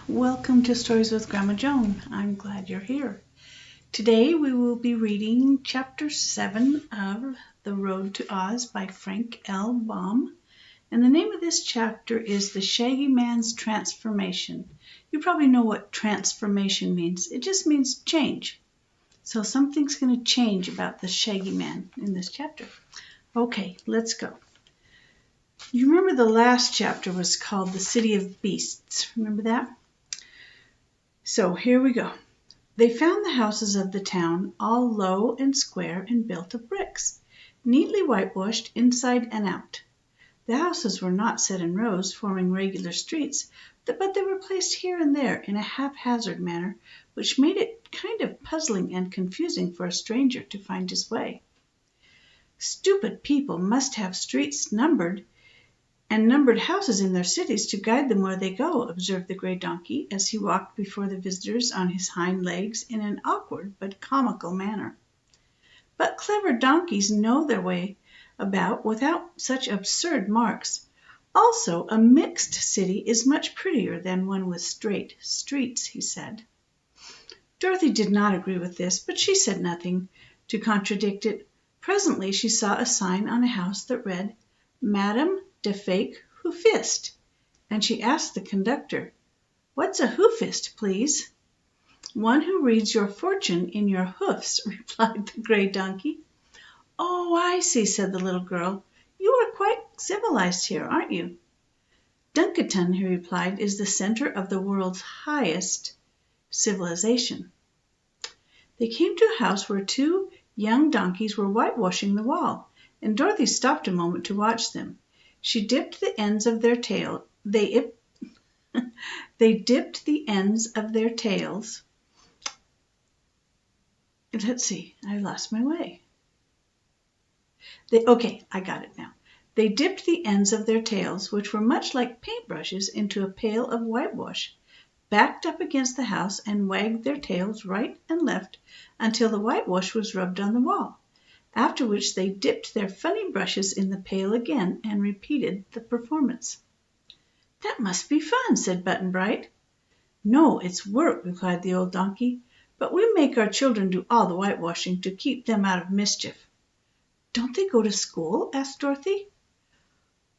Welcome to Stories with Grandma Joan. I'm glad you're here. Today we will be reading Chapter 7 of The Road to Oz by Frank L. Baum. And the name of this chapter is The Shaggy Man's Transformation. You probably know what transformation means. It just means change. So something's going to change about the Shaggy Man in this chapter. Okay, let's go. You remember the last chapter was called The City of Beasts. Remember that? So here we go. They found the houses of the town all low and square and built of bricks, neatly whitewashed inside and out. The houses were not set in rows forming regular streets, but they were placed here and there in a haphazard manner, which made it kind of puzzling and confusing for a stranger to find his way. Stupid people must have streets numbered and numbered houses in their cities to guide them where they go, observed the gray donkey as he walked before the visitors on his hind legs in an awkward but comical manner. But clever donkeys know their way about without such absurd marks. Also, a mixed city is much prettier than one with straight streets, he said. Dorothy did not agree with this, but she said nothing to contradict it. Presently she saw a sign on a house that read, Madame de Fake Hoofist, and she asked the conductor, "What's a hoofist, please?" "One who reads your fortune in your hoofs," replied the gray donkey. "Oh, I see," said the little girl. "You are quite civilized here, aren't you?" "Dunkiton," he replied, "is the center of the world's highest civilization." They came to a house where two young donkeys were whitewashing the wall, and Dorothy stopped a moment to watch them. She dipped the ends of their tail. They dipped the ends of their tails. Let's see, I lost my way. I got it now. They dipped the ends of their tails, which were much like paintbrushes, into a pail of whitewash, backed up against the house, and wagged their tails right and left until the whitewash was rubbed on the wall. After which they dipped their funny brushes in the pail again and repeated the performance. "That must be fun," said Button-Bright. "No, it's work," replied the old donkey, "but we make our children do all the whitewashing to keep them out of mischief." "Don't they go to school?" asked Dorothy.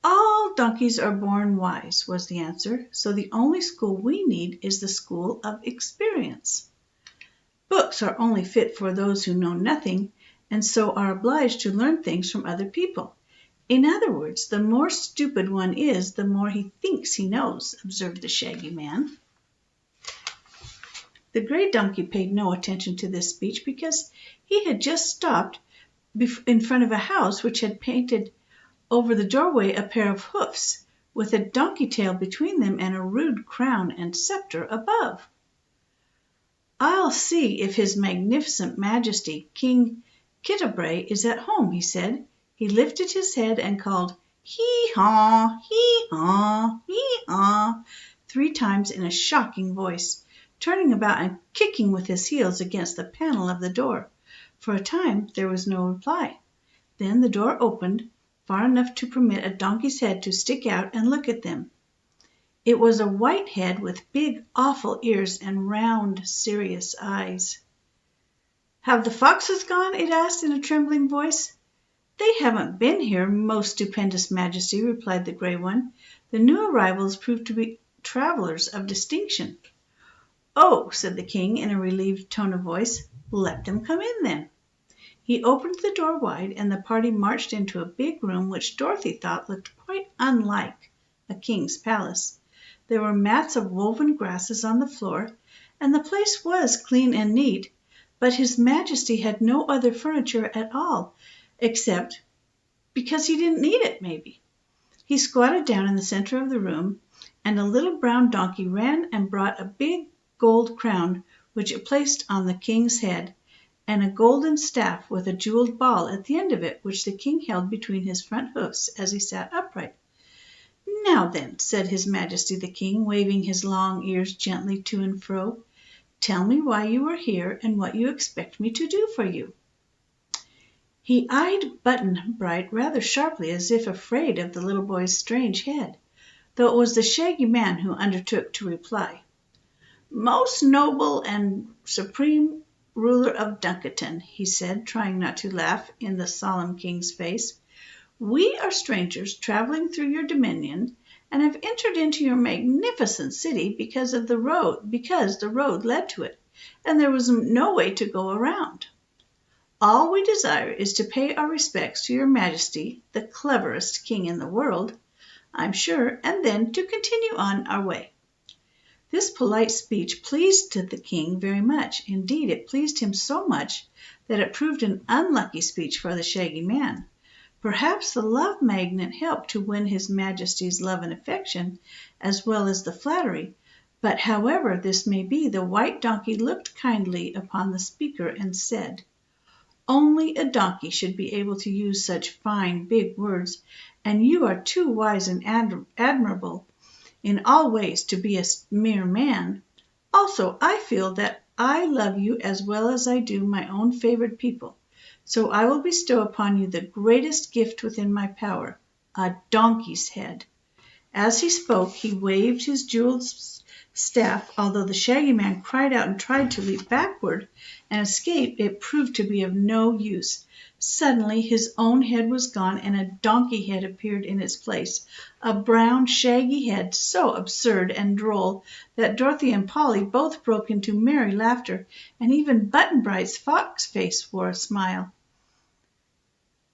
"All donkeys are born wise," was the answer, "so the only school we need is the school of experience. Books are only fit for those who know nothing, and so are obliged to learn things from other people. In other words, the more stupid one is, the more he thinks he knows," observed the Shaggy Man. The gray donkey paid no attention to this speech because he had just stopped in front of a house which had painted over the doorway a pair of hoofs, with a donkey tail between them and a rude crown and scepter above. "I'll see if His Magnificent Majesty, King Kittabray, is at home," he said. He lifted his head and called, "Hee-haw, hee-haw, hee-haw," 3 times in a shocking voice, turning about and kicking with his heels against the panel of the door. For a time there was no reply. Then the door opened far enough to permit a donkey's head to stick out and look at them. It was a white head with big, awful ears and round, serious eyes. "Have the foxes gone?" it asked in a trembling voice. "They haven't been here, most stupendous Majesty," replied the gray one. "The new arrivals proved to be travelers of distinction." "Oh," said the king in a relieved tone of voice, "let them come in then." He opened the door wide, and the party marched into a big room which Dorothy thought looked quite unlike a king's palace. There were mats of woven grasses on the floor, and the place was clean and neat, but His Majesty had no other furniture at all, except because he didn't need it, maybe. He squatted down in the center of the room, and a little brown donkey ran and brought a big gold crown, which it placed on the king's head, and a golden staff with a jeweled ball at the end of it, which the king held between his front hoofs as he sat upright. "Now then," said His Majesty the King, waving his long ears gently to and fro, "tell me why you are here and what you expect me to do for you." He eyed Button-Bright rather sharply, as if afraid of the little boy's strange head, though it was the Shaggy Man who undertook to reply. Most noble and supreme ruler of Duncaton, he said, trying not to laugh in the solemn king's face, we are strangers traveling through your dominion and have entered into your magnificent city because the road led to it, and there was no way to go around. All we desire is to pay our respects to your majesty, the cleverest king in the world, I'm sure, and then to continue on our way. This polite speech pleased the king very much. Indeed, it pleased him so much that it proved an unlucky speech for the Shaggy Man. Perhaps the love magnet helped to win his majesty's love and affection, as well as the flattery. But however this may be, the white donkey looked kindly upon the speaker and said, "Only a donkey should be able to use such fine, big words, and you are too wise and admirable in all ways to be a mere man. Also, I feel that I love you as well as I do my own favored people. So I will bestow upon you the greatest gift within my power, a donkey's head." As he spoke, he waved his jeweled staff. Although the Shaggy Man cried out and tried to leap backward and escape, it proved to be of no use. Suddenly his own head was gone, and a donkey head appeared in its place, a brown, shaggy head so absurd and droll that Dorothy and Polly both broke into merry laughter, and even Button-Bright's fox face wore a smile.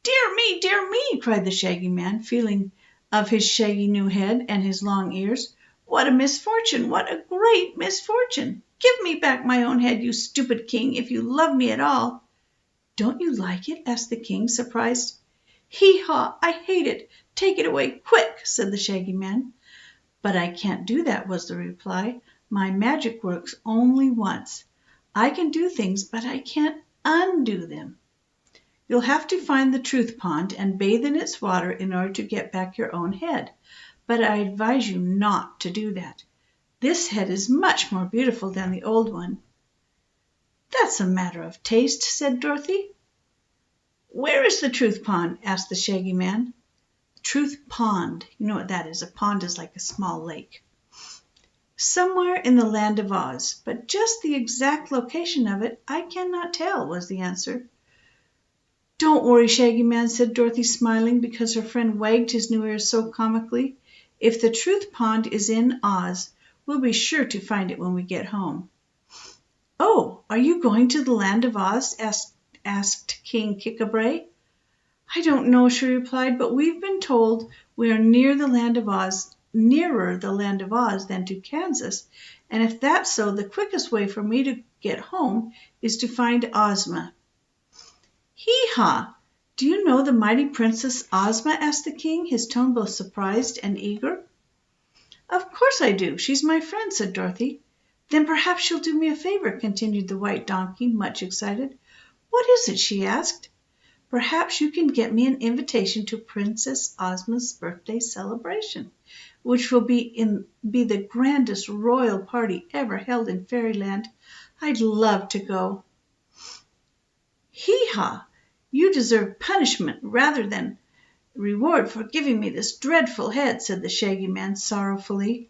Dear me!" cried the Shaggy Man, feeling of his shaggy new head and his long ears. "What a misfortune! What a great misfortune! Give me back my own head, you stupid king, if you love me at all." "Don't you like it?" asked the king, surprised. "Hee-haw! I hate it! Take it away, quick!" said the Shaggy Man. "But I can't do that," was the reply. "My magic works only once. I can do things, but I can't undo them. You'll have to find the Truth Pond and bathe in its water in order to get back your own head. But I advise you not to do that. This head is much more beautiful than the old one." "That's a matter of taste," said Dorothy. "Where is the Truth Pond?" asked the Shaggy Man. Truth Pond. You know what that is. A pond is like a small lake. "Somewhere in the Land of Oz, but just the exact location of it I cannot tell," was the answer. "Don't worry, Shaggy Man," said Dorothy, smiling because her friend wagged his new ears so comically. "If the Truth Pond is in Oz, we'll be sure to find it when we get home." "Oh, are you going to the Land of Oz?" asked King Kik-a-bray. "I don't know," she replied, "but we've been told we are nearer the Land of Oz than to Kansas, and if that's so, the quickest way for me to get home is to find Ozma." "Hee-haw! Do you know the mighty Princess Ozma?" asked the king, his tone both surprised and eager. "Of course I do. She's my friend," said Dorothy. "Then perhaps you'll do me a favor," continued the white donkey, much excited. "What is it?" she asked. "Perhaps you can get me an invitation to Princess Ozma's birthday celebration, which will be the grandest royal party ever held in Fairyland. I'd love to go." "Hee-haw! You deserve punishment rather than reward for giving me this dreadful head," said the Shaggy Man sorrowfully.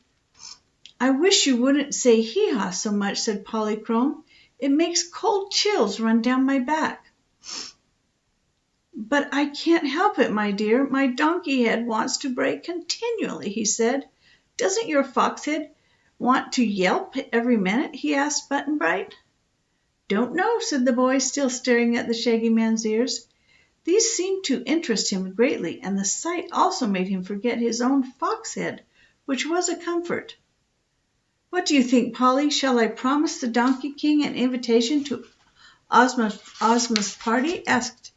"I wish you wouldn't say hee-haw so much," said Polychrome. "It makes cold chills run down my back." "But I can't help it, my dear. My donkey head wants to break continually," he said. "Doesn't your fox head want to yelp every minute?" he asked Button-Bright. "Don't know," said the boy, still staring at the Shaggy Man's ears. These seemed to interest him greatly, and the sight also made him forget his own fox head, which was a comfort. "What do you think, Polly? Shall I promise the Donkey King an invitation to Ozma's party?" asked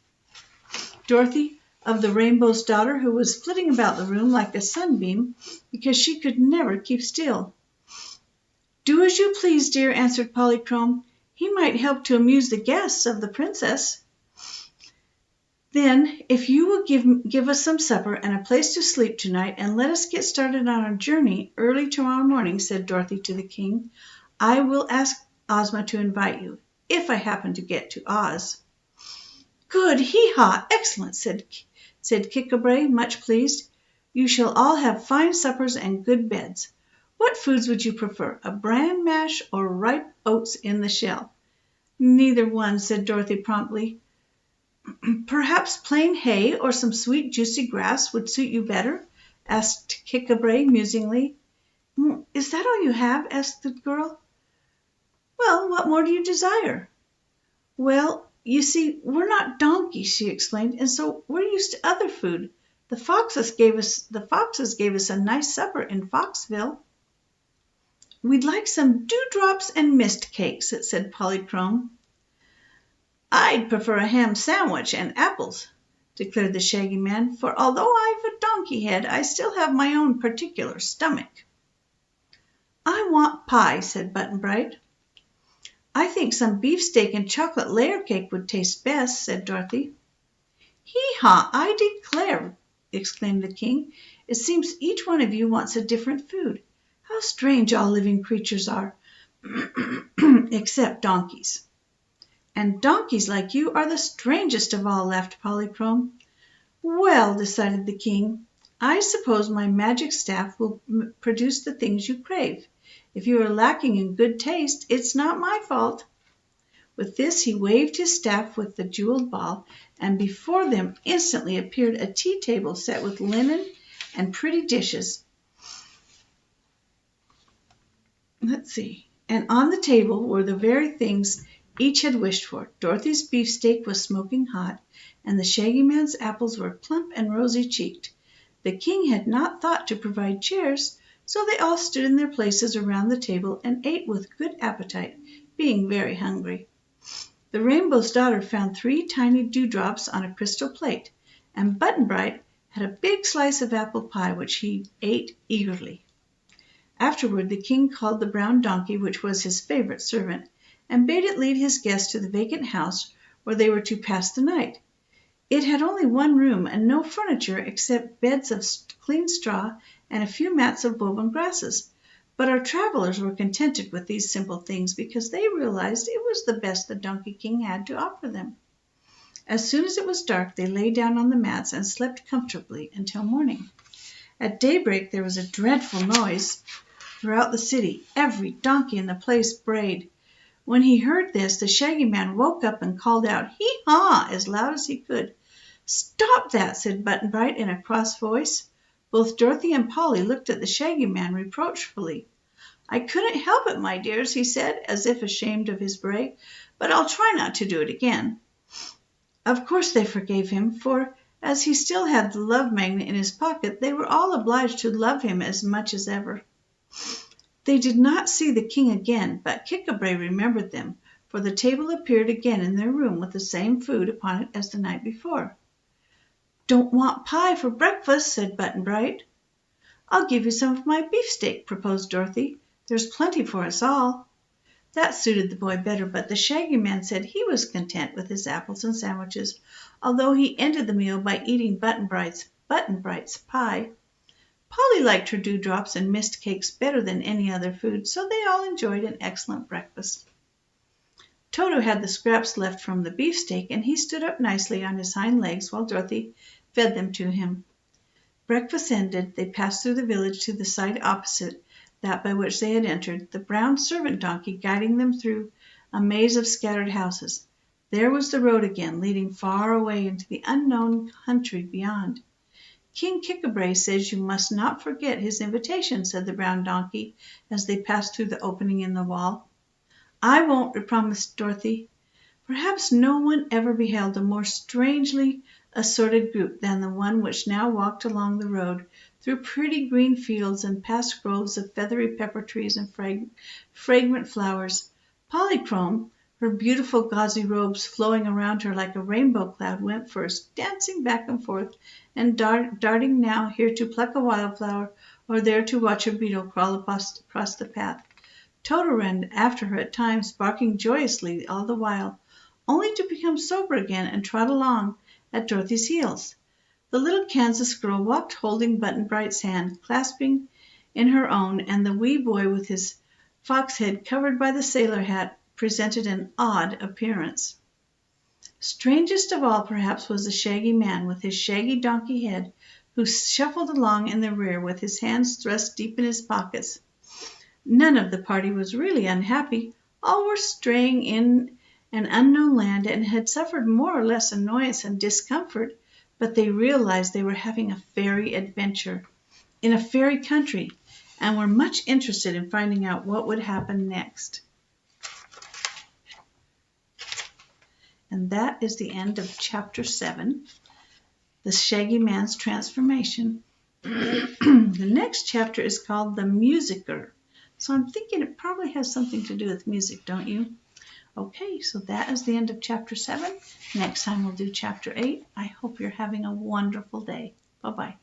Dorothy of the Rainbow's Daughter, who was flitting about the room like a sunbeam because she could never keep still. "Do as you please, dear," answered Polychrome. "He might help to amuse the guests of the princess." "Then, if you will give us some supper and a place to sleep tonight, and let us get started on our journey early tomorrow morning," said Dorothy to the king, "I will ask Ozma to invite you, if I happen to get to Oz." "Good! Hee-haw! Excellent!" said Kik-a-bray, much pleased. "You shall all have fine suppers and good beds. What foods would you prefer, a bran mash or ripe oats in the shell? Neither one, said Dorothy promptly. Perhaps plain hay or some sweet juicy grass would suit you better? Asked Kickabrae musingly. Is that all you have? Asked the girl. Well, what more do you desire? Well, you see, we're not donkeys, she explained, and so we're used to other food. The foxes gave us a nice supper in Foxville. We'd like some dewdrops and mist cakes, said Polychrome. I'd prefer a ham sandwich and apples, declared the Shaggy Man, for although I've a donkey head, I still have my own particular stomach. I want pie, said Button-Bright. I think some beefsteak and chocolate layer cake would taste best, said Dorothy. Hee-haw, I declare, exclaimed the King. It seems each one of you wants a different food. How strange all living creatures are, except donkeys. And donkeys like you are the strangest of all, laughed Polychrome. Well, decided the King, I suppose my magic staff will produce the things you crave. If you are lacking in good taste, it's not my fault. With this he waved his staff with the jeweled ball, and before them instantly appeared a tea table set with linen and pretty dishes. And on the table were the very things each had wished for. Dorothy's beefsteak was smoking hot, and the Shaggy Man's apples were plump and rosy-cheeked. The King had not thought to provide chairs, so they all stood in their places around the table and ate with good appetite, being very hungry. The Rainbow's Daughter found 3 tiny dewdrops on a crystal plate, and Button-Bright had a big slice of apple pie, which he ate eagerly. Afterward the King called the brown donkey, which was his favorite servant, and bade it lead his guests to the vacant house where they were to pass the night. It had only one room and no furniture except beds of clean straw and a few mats of woven grasses. But our travelers were contented with these simple things because they realized it was the best the Donkey King had to offer them. As soon as it was dark, they lay down on the mats and slept comfortably until morning. At daybreak there was a dreadful noise throughout the city. Every donkey in the place brayed. When he heard this, the Shaggy Man woke up and called out, "Hee-haw!" as loud as he could. "Stop that!" said Button-Bright in a cross voice. Both Dorothy and Polly looked at the Shaggy Man reproachfully. "I couldn't help it, my dears," he said, as if ashamed of his bray, "but I'll try not to do it again." Of course they forgave him, for as he still had the love magnet in his pocket, they were all obliged to love him as much as ever. They did not see the King again, but Kickabrae remembered them, for the table appeared again in their room with the same food upon it as the night before. "Don't want pie for breakfast," said Button-Bright. "I'll give you some of my beefsteak," proposed Dorothy. "There's plenty for us all." That suited the boy better, but the Shaggy Man said he was content with his apples and sandwiches, although he ended the meal by eating Button-Bright's pie. Polly liked her dewdrops and mist cakes better than any other food, so they all enjoyed an excellent breakfast. Toto had the scraps left from the beefsteak, and he stood up nicely on his hind legs while Dorothy fed them to him. Breakfast ended, they passed through the village to the side opposite that by which they had entered, the brown servant donkey guiding them through a maze of scattered houses. There was the road again, leading far away into the unknown country beyond. "King Kickabrae says you must not forget his invitation," said the brown donkey as they passed through the opening in the wall. "I won't," promised Dorothy. Perhaps no one ever beheld a more strangely assorted group than the one which now walked along the road through pretty green fields and past groves of feathery pepper trees and fragrant flowers. Polychrome, her beautiful gauzy robes flowing around her like a rainbow cloud, went first, dancing back and forth and darting now here to pluck a wildflower or there to watch a beetle crawl across the path. Toto ran after her at times, barking joyously all the while, only to become sober again and trot along at Dorothy's heels. The little Kansas girl walked holding Button-Bright's hand, clasping in her own, and the wee boy with his fox head covered by the sailor hat presented an odd appearance. Strangest of all, perhaps, was the Shaggy Man with his shaggy donkey head, who shuffled along in the rear with his hands thrust deep in his pockets. None of the party was really unhappy. All were straying in an unknown land and had suffered more or less annoyance and discomfort, but they realized they were having a fairy adventure in a fairy country and were much interested in finding out what would happen next. And that is the end of chapter 7, The Shaggy Man's Transformation. The next chapter is called The Musicer. So I'm thinking it probably has something to do with music, don't you? Okay, so that is the end of chapter 7. Next time we'll do chapter 8. I hope you're having a wonderful day. Bye-bye.